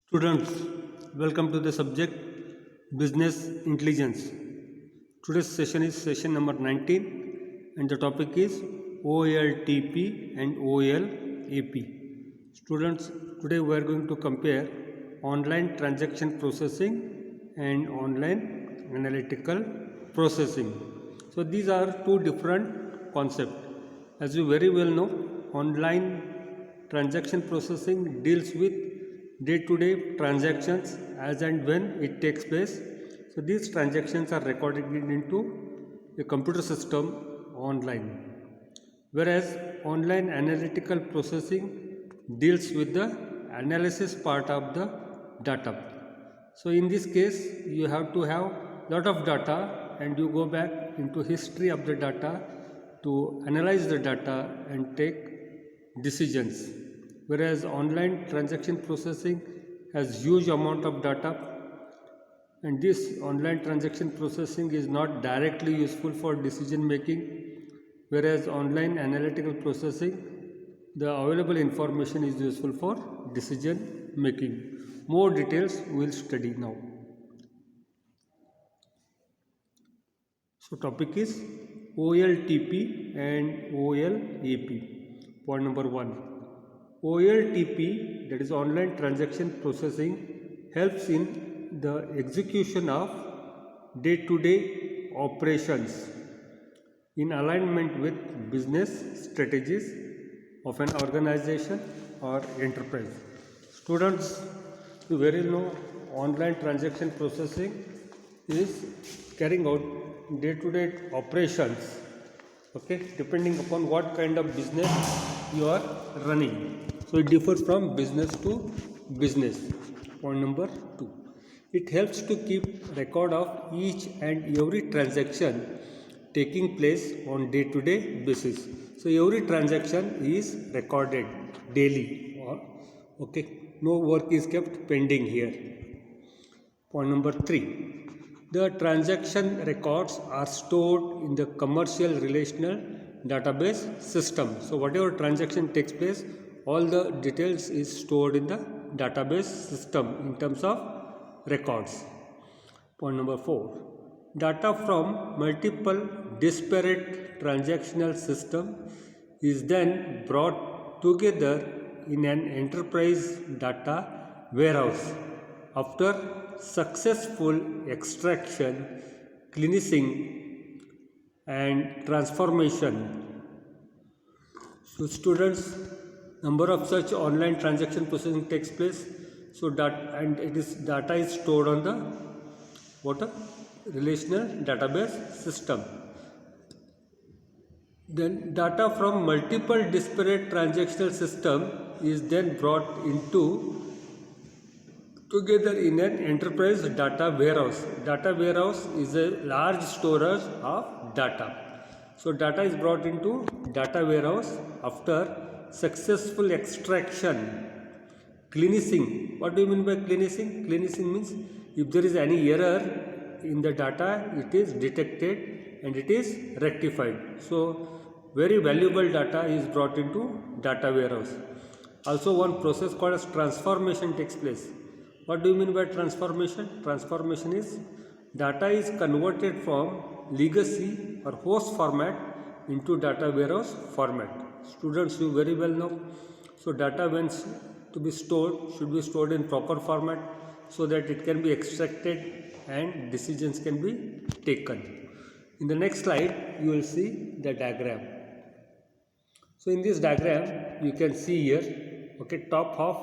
Students, welcome to the subject Business Intelligence. Today's session is session number 19 and the topic is OLTP and OLAP. Students, today we are going to compare online transaction processing and online analytical processing. So these are two different concepts. As you very well know, online transaction processing deals with day-to-day transactions as and when it takes place. So these transactions are recorded into a computer system online, whereas online analytical processing deals with the analysis part of the data. So in this case you have to have lot of data and you go back into history of the data to analyze the data and take decisions, whereas online transaction processing has huge amount of data, and this online transaction processing is not directly useful for decision making, whereas online analytical processing, the available information is useful for decision making. More details we will study now. So topic is OLTP and OLAP. Point number 1. OLTP, that is online transaction processing, helps in the execution of day-to-day operations in alignment with business strategies of an organization or enterprise. Students, you very know online transaction processing is carrying out day-to-day operations, okay, depending upon what kind of business you are running. So it differs from business to business. Point number 2. It helps to keep record of each and every transaction taking place on day-to-day basis. So every transaction is recorded daily, okay, no work is kept pending here. Point number 3. The transaction records are stored in the commercial relational database system. So whatever transaction takes place, all the details is stored in the database system in terms of records. Point number 4. Data from multiple disparate transactional system is then brought together in an enterprise data warehouse after successful extraction, cleansing and transformation. So students, number of such online transaction processing takes place. So data is stored on the relational database system. Then data from multiple disparate transactional system is then brought together in an enterprise data warehouse. Data warehouse is a large storage of data. So data is brought into data warehouse after successful extraction, cleansing. What do you mean by cleansing? Cleansing means if there is any error in the data, it is detected and it is rectified. So very valuable data is brought into data warehouse. Also one process called as transformation takes place. What do you mean by transformation? Transformation is data is converted from legacy or host format into data warehouse format. Students, you very well know. So data when to be stored should be stored in proper format so that it can be extracted and decisions can be taken. In the next slide you will see the diagram. So in this diagram you can see here, okay, top half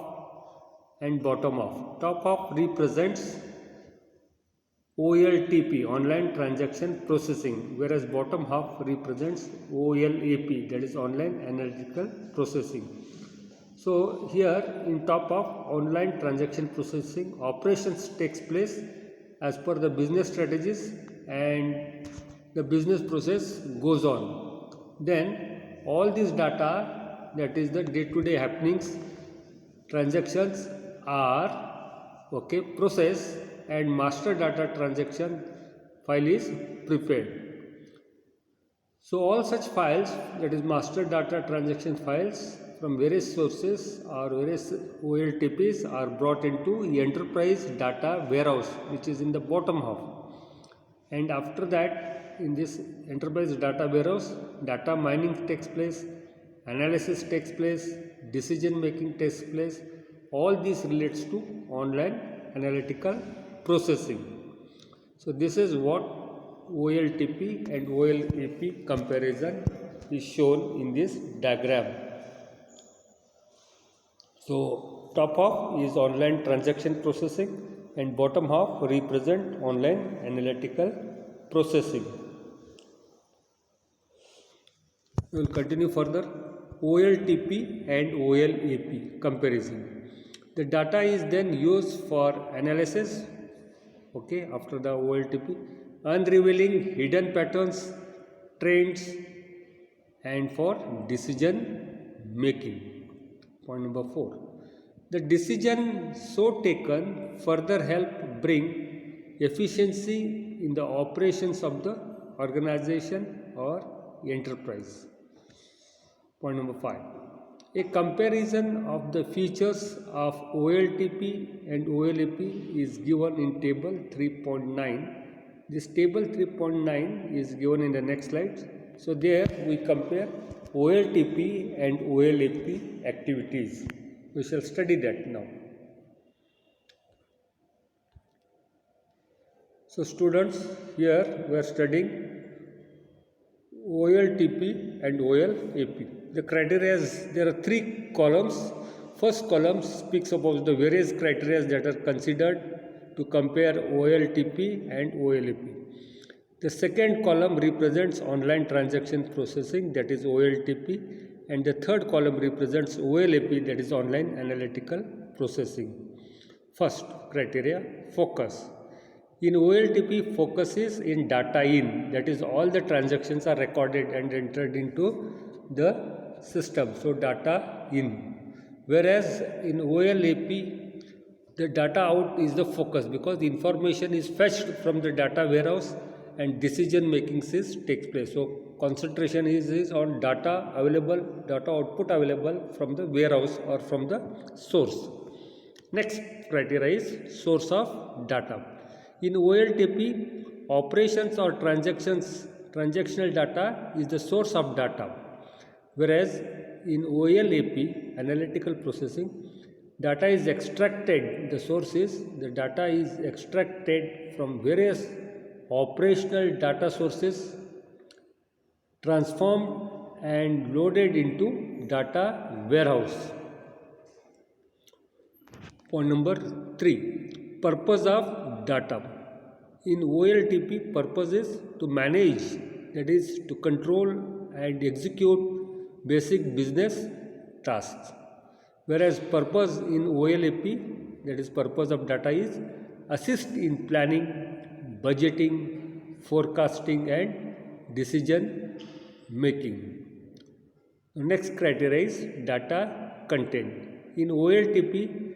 and bottom half. Top half represents OLTP, online transaction processing, whereas bottom half represents OLAP, that is online analytical processing. So here in top half, online transaction processing operations takes place as per the business strategies and the business process goes on. Then all this data, that is the day-to-day happenings, transactions are processed and master data transaction file is prepared. So all such files, that is master data transaction files, from various sources or various OLTPs are brought into the enterprise data warehouse, which is in the bottom half. And after that, in this enterprise data warehouse, data mining takes place, analysis takes place, decision making takes place. All this relates to online analytical processing. So this is what OLTP and OLAP comparison is shown in this diagram. So top half is online transaction processing and bottom half represent online analytical processing. We will continue further. OLTP and OLAP comparison. The data is then used for analysis, okay, after the OLTP, unrevealing hidden patterns, trends, and for decision making. Point number 4. The decision so taken further help bring efficiency in the operations of the organization or enterprise. Point number 5. A comparison of the features of OLTP and OLAP is given in table 3.9. This table 3.9 is given in the next slide. So there we compare OLTP and OLAP activities. We shall study that now. So students, here we are studying OLTP and OLAP. The criteria is, there are 3 columns. First column speaks about the various criteria that are considered to compare OLTP and OLAP. The second column represents online transaction processing, that is OLTP, and the third column represents OLAP, that is online analytical processing. First criteria, focus. In OLTP, focus is in data in, that is all the transactions are recorded and entered into the system, so data in. Whereas in OLAP, the data out is the focus, because the information is fetched from the data warehouse and decision making takes place. So concentration is on data available, data output available from the warehouse or from the source. Next criteria is source of data. In OLTP, operations or transactional data is the source of data, whereas in OLAP, analytical processing, data is extracted, the source is, the data is extracted from various operational data sources, transformed and loaded into data warehouse. Point number 3, purpose of data. In OLTP, purpose is to manage, that is to control and execute basic business tasks, whereas purpose in OLAP, that is purpose of data, is assist in planning, budgeting, forecasting and decision making. The next criteria is data content. In OLTP,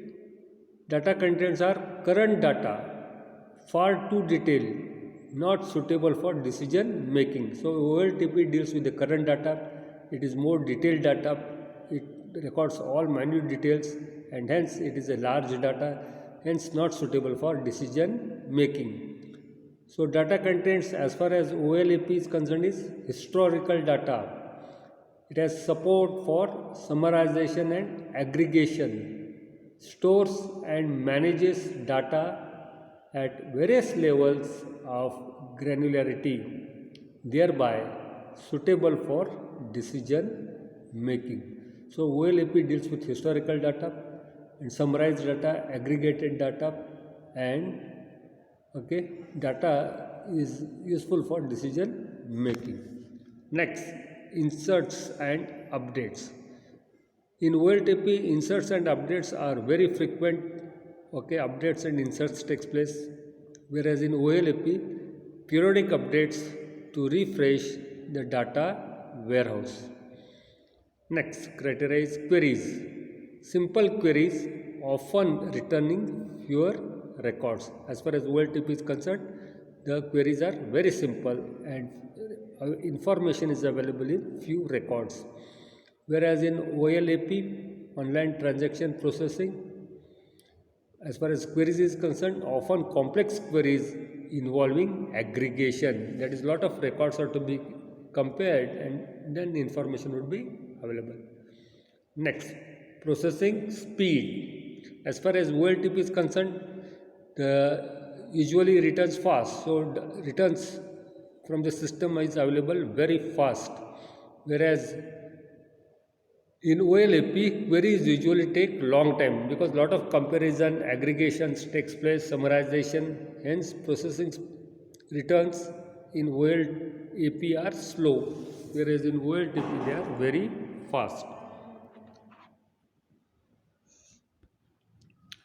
data contents are current data, far too detailed, not suitable for decision making. So OLTP deals with the current data, it is more detailed data, it records all minute details and hence it is a large data, hence not suitable for decision making. So data contents as far as OLAP is concerned is historical data. It has support for summarization and aggregation, stores and manages data at various levels of granularity, thereby suitable for decision making. So OLAP deals with historical data and summarized data, aggregated data, and data is useful for decision making. Next, inserts and updates. In OLTP, inserts and updates are very frequent. Updates and inserts takes place, whereas in OLAP, periodic updates to refresh the data warehouse. Next criteria is queries. Simple queries, often returning fewer records. As far as OLTP is concerned, the queries are very simple and information is available in few records. whereas in OLAP, online transaction processing, as far as queries is concerned, often complex queries involving aggregation. That is, lot of records are to be compared and then information would be available. Next, processing speed. As far as OLTP is concerned, the usually returns fast. So returns from the system is available very fast. Whereas in OLAP, queries usually take long time because lot of comparison, aggregations takes place, summarization, hence processing returns in OLAP are slow, whereas in OLTP they are very fast.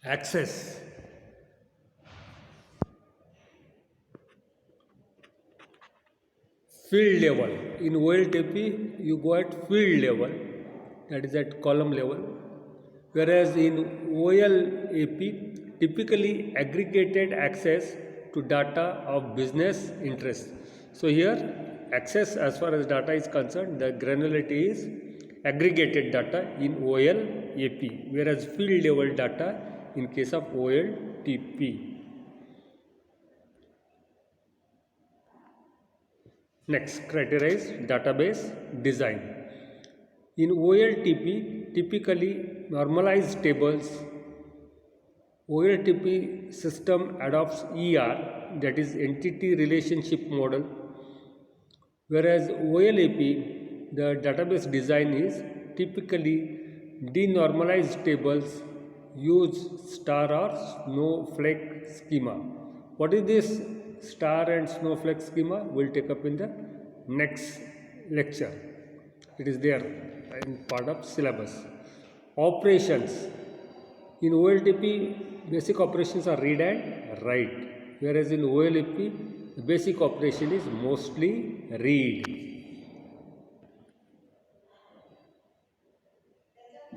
Access. Field level. In OLTP, you go at field level, that is at column level, whereas in OLAP, typically aggregated access to data of business interest. So here, access as far as data is concerned, the granularity is aggregated data in OLAP, whereas field level data in case of OLTP. Next criteria is database design. In OLTP, typically normalized tables, OLTP system adopts ER, that is entity relationship model, whereas OLAP, the database design is typically denormalized tables use star or snowflake schema. What is this star and snowflake schema? We'll take up in the next lecture. It is there in part of syllabus. Operations. In OLTP, basic operations are read and write, whereas in OLAP, the basic operation is mostly read.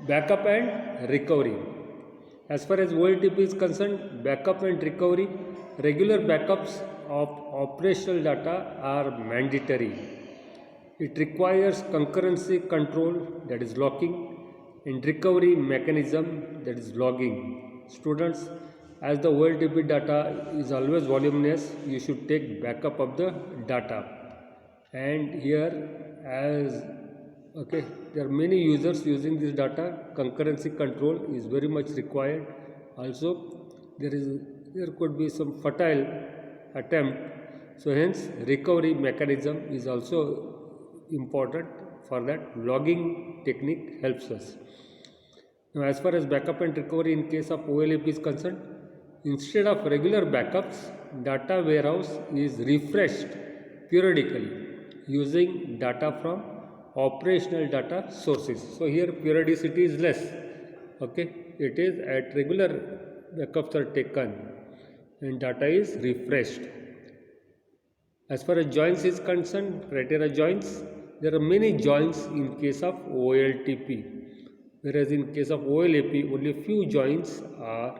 Backup and recovery. As far as OLTP is concerned, backup and recovery, regular backups of operational data are mandatory. It requires concurrency control, that is locking, and recovery mechanism, that is logging. Students, as the OLTP data is always voluminous, you should take backup of the data. And here, as there are many users using this data, concurrency control is very much required. Also, there could be some futile attempt, so hence recovery mechanism is also important. For that, logging technique helps us. Now, as far as backup and recovery in case of OLAP is concerned, instead of regular backups, data warehouse is refreshed periodically using data from operational data sources. So here periodicity is less. It is at regular backups are taken and data is refreshed. As far as joins is concerned, criteria joins, there are many joins in case of OLTP, whereas in case of OLAP only few joins are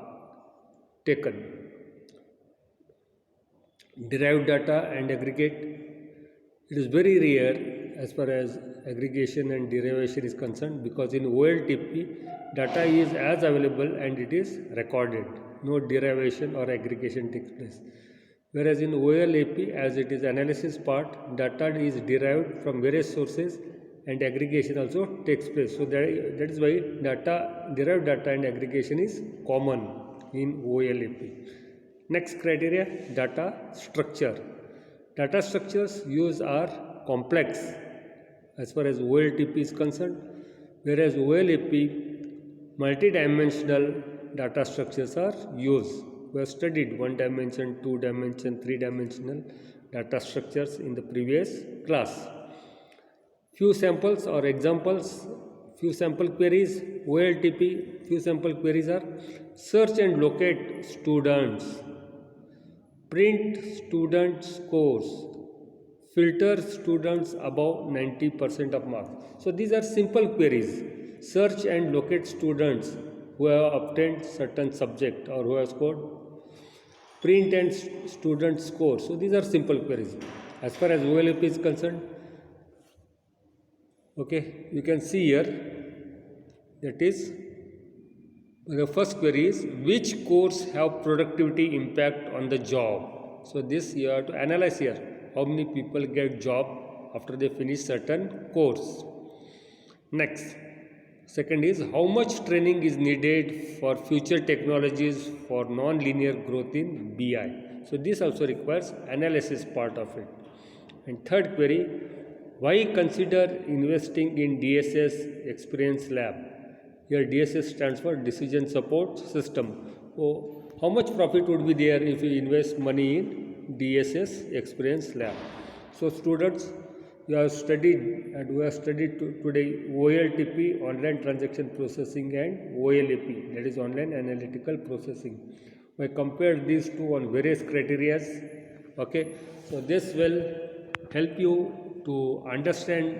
taken. Derived data and aggregate, it is very rare as far as aggregation and derivation is concerned, because in OLTP data is as available and it is recorded, no derivation or aggregation takes place. Whereas in OLAP, as it is analysis part, data is derived from various sources and aggregation also takes place. So that is why derived data and aggregation is common in OLAP. Next criteria, data structure. Data structures used are complex as far as OLTP is concerned, whereas OLAP, multi-dimensional data structures are used. We have studied 1 dimension, 2 dimension, 3 dimensional data structures in the previous class. Few samples or examples, few sample queries, OLTP, few sample queries are: search and locate students, print student scores, filter students above 90% of marks. So these are simple queries. Search and locate students who have obtained certain subject or who have scored. Print and student score. So these are simple queries. As far as OLAP is concerned, Okay, you can see here, that is, the first query is which course have productivity impact on the job. So this you have to analyze here, how many people get job after they finish certain course. Next, second is how much training is needed for future technologies for non-linear growth in BI. So this also requires analysis part of it. And third query, why consider investing in DSS Experience Lab? Here DSS stands for Decision Support System. So how much profit would be there if you invest money in DSS Experience Lab? So students, you have studied and we have studied today OLTP, online transaction processing, and OLAP, that is online analytical processing. We compared these two on various criteria. Okay, so this will help you to understand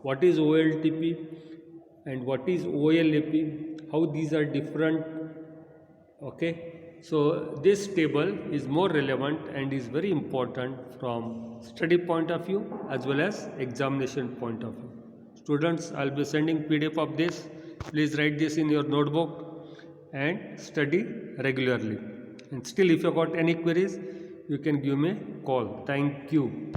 what is OLTP and what is OLAP, how these are different. Okay, so this table is more relevant and is very important from study point of view as well as examination point of view. Students, I'll be sending PDF of this. Please write this in your notebook and study regularly. And still, if you got any queries, you can give me a call. Thank you.